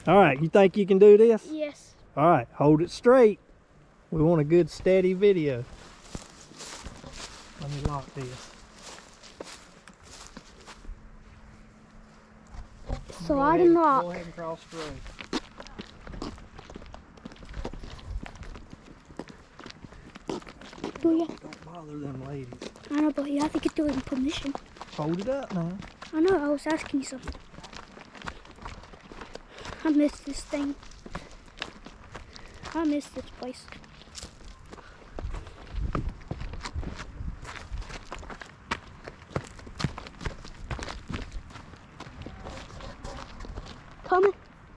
All right, you think you can do this? Yes. All right, hold it straight. We want a good steady video. Let me lock this. Slide and lock. Go ahead and cross the road. Do ya? Don't bother them ladies. I know, but you have to get their permission. Hold it up now. I know, I was asking you something. I miss this thing. I miss this place. Coming.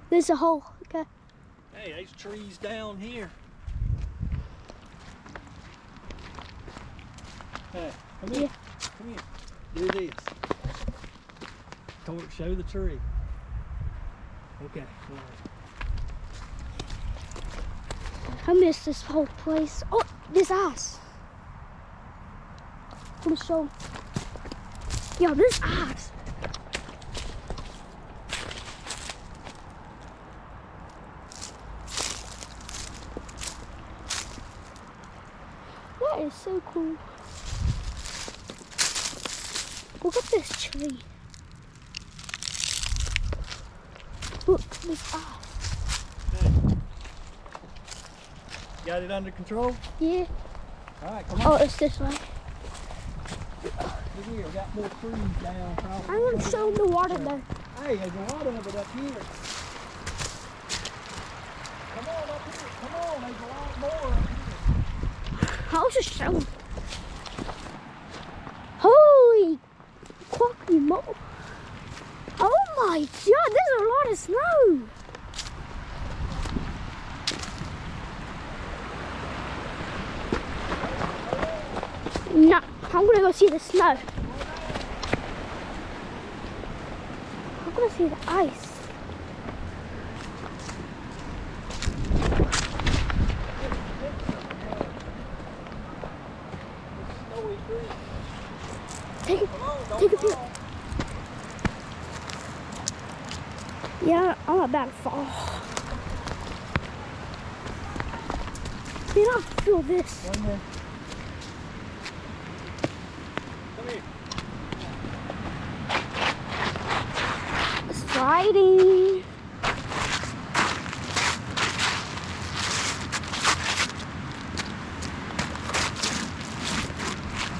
There's a hole. Okay. Hey, there's trees down here. Hey, come here. Come here. Do this. Show the tree. Okay. All right. I miss this whole place. Oh, this ice. Let me show. Yo, this ice. That is so cool. Look at this tree. Look, this ice. Got it under control? Yeah. All right, come on. Oh, it's this way. Look here, we got more trees down. I'm gonna show them the water there. Hey, there's a lot of it up here. Come on up here. Come on, there's a lot more up here. I'll just show them. Holy quacky mo! Oh my god, there's a lot of snow. No, I'm gonna go see the snow. I'm gonna see the ice. Take a picture. Yeah, I'm about to fall. Man, I feel this. One more. Come here. Sliding.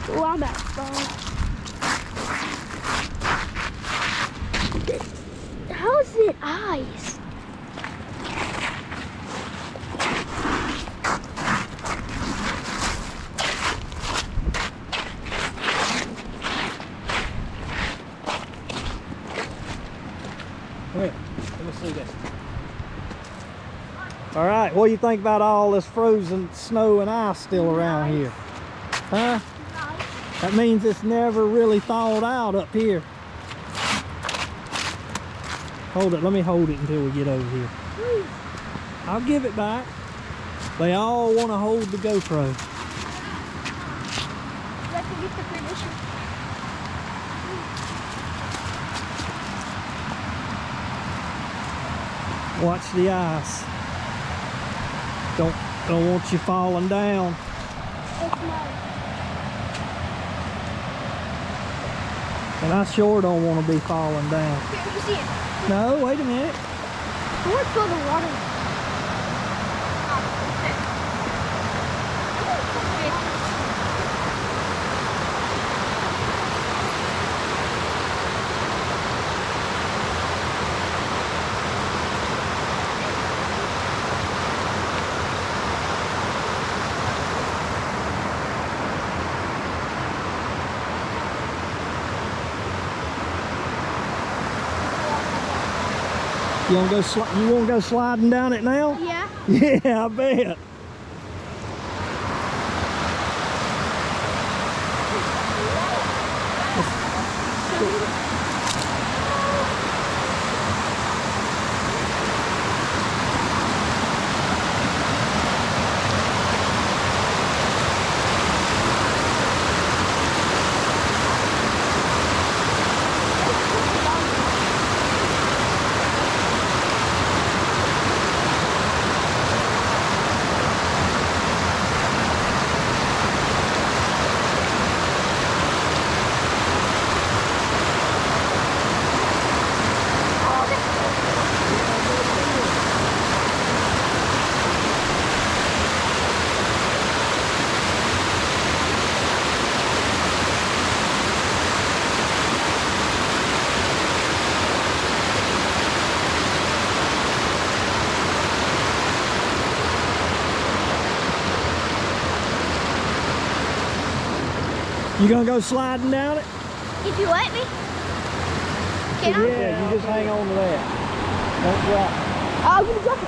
Oh, I'm about to fall. How is it ice? Come here. Let me see that. All right, what do you think about all this frozen snow and ice still around here? Huh? That means it's never really thawed out up here. Hold it, let me hold it until we get over here. I'll give it back. They all want to hold the GoPro. You have to get the permission. Watch the ice. Don't want you falling down. It's mine. And I sure don't want to be falling down. Here, you see it. No, wait a minute. I want to go to the water. You want to go sliding down it now? Yeah. Yeah, I bet. You gonna go sliding down it? If you let me. Can I? Yeah, you just hang on to that. Don't drop it. I'm gonna drop it.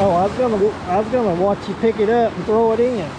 Oh, I was gonna watch you pick it up and throw it in.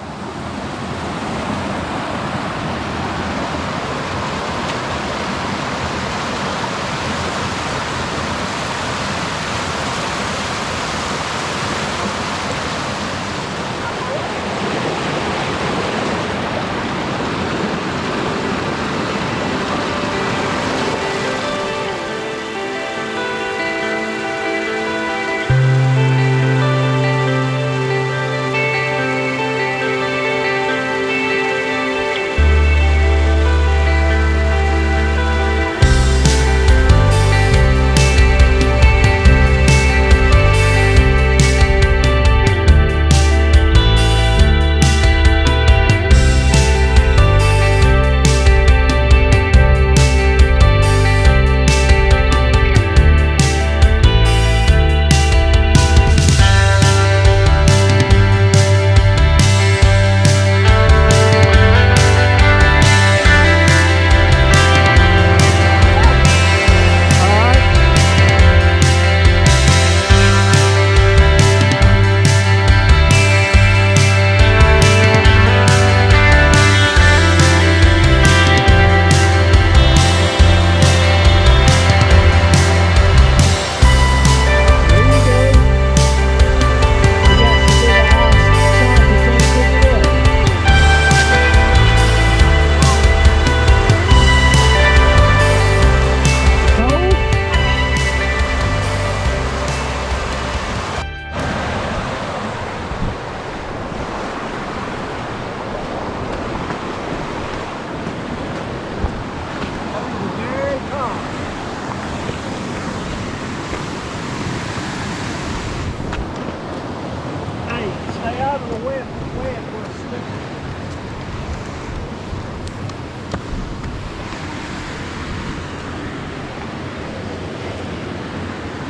Stay out of the wet where it's slippery.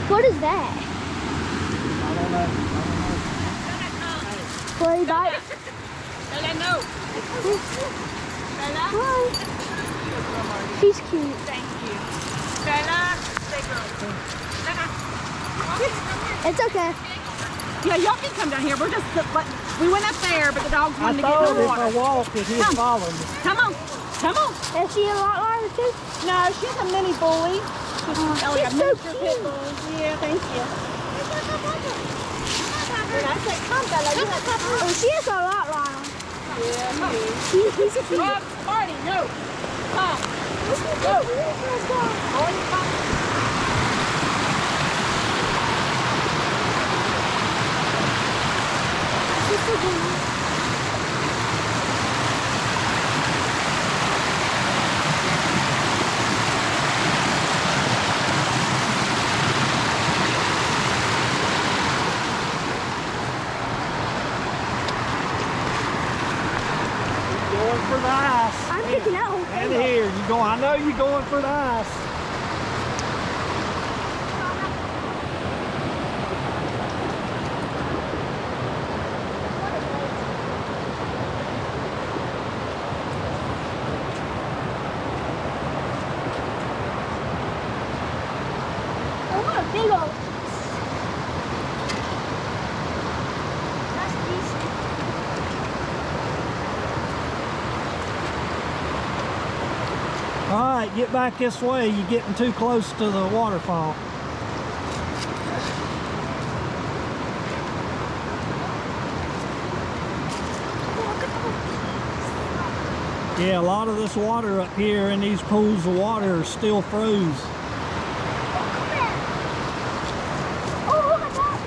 What is that? I don't know. Play bite? Bella, no. Bella? Hi. She's cute. Thank you. Bella, stay girl. Bella. It's okay. Yeah, y'all can come down here. We're just, we went up there, but the dogs I wanted to get thought in the if I water. walked it, he'd Come. follow me. Come on. Come on. Is she a lot larger too? No, she's a mini bully. She's so cute. Yeah, thank you. When I say come, Bella, you have to come. Oh, she is a lot larger. Yeah, come. He's cute. Marty, no. Come. Go. Let's go. Marty, come. She's so cute. Going for the ice. I'm picking out. And here, you go. I know you're going for the ice. I want a big old piece. That's decent. All right, get back this way. You're getting too close to the waterfall. Yeah, a lot of this water up here in these pools of water are still froze. Oh, look at that.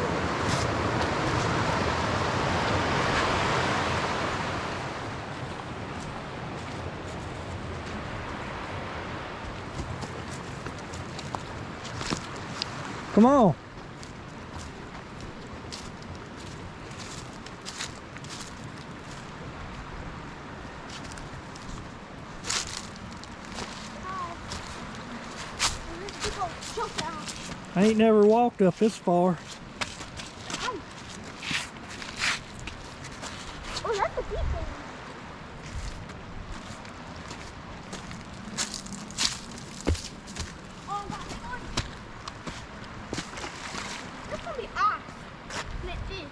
Come on. I ain't never walked up this far. Oh, that's a deep one. Oh, that's fun. That's gonna be ice. Net fish.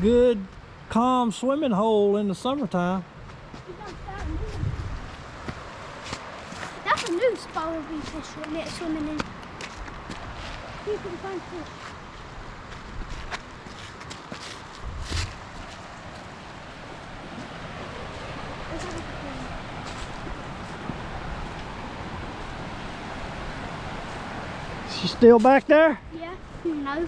Good, calm swimming hole in the summertime. That's a new spot where we fish net swimming in. You can find fish. She still back there? Yeah, no.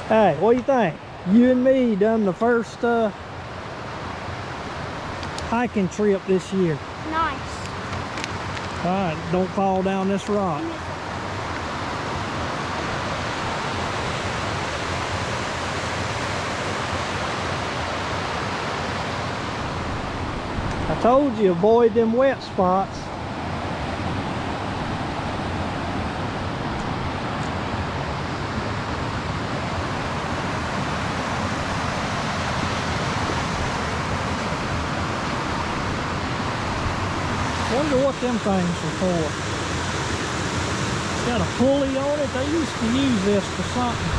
Hey, what do you think? You and me done the first hiking trip this year. Nice. All right, don't fall down this rock. I told you, avoid them wet spots. Wonder what them things are for. It's got a pulley on it. They used to use this for something.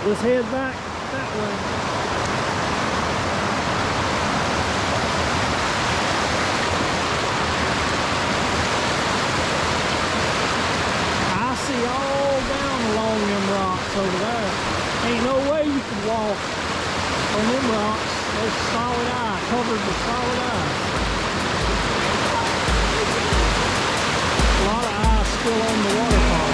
Let's head back that way. I see all down along them rocks over there. Ain't no way you can walk on them rocks. There's solid ice, covered with solid ice. A lot of ice still on the waterfall.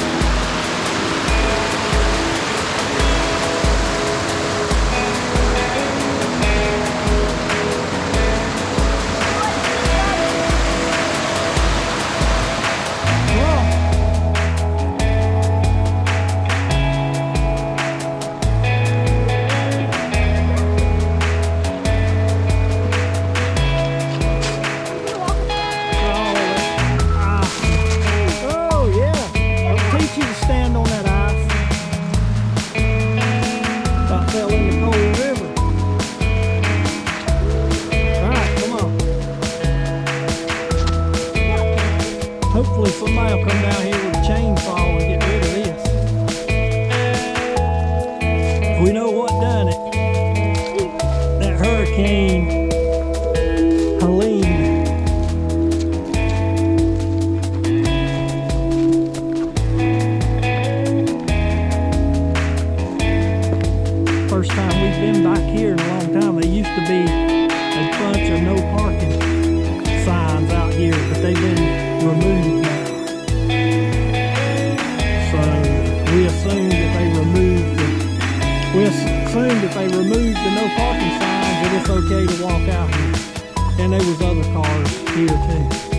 Hopefully somebody will come down here with a chainsaw and get rid of this. We know what done it. That Hurricane Helene. First time we've been back here in a long time. There used to be a bunch of no parking signs out here, but they've been removed now. So we assumed if they removed the no parking signs that it's okay to walk out here. And there was other cars here too.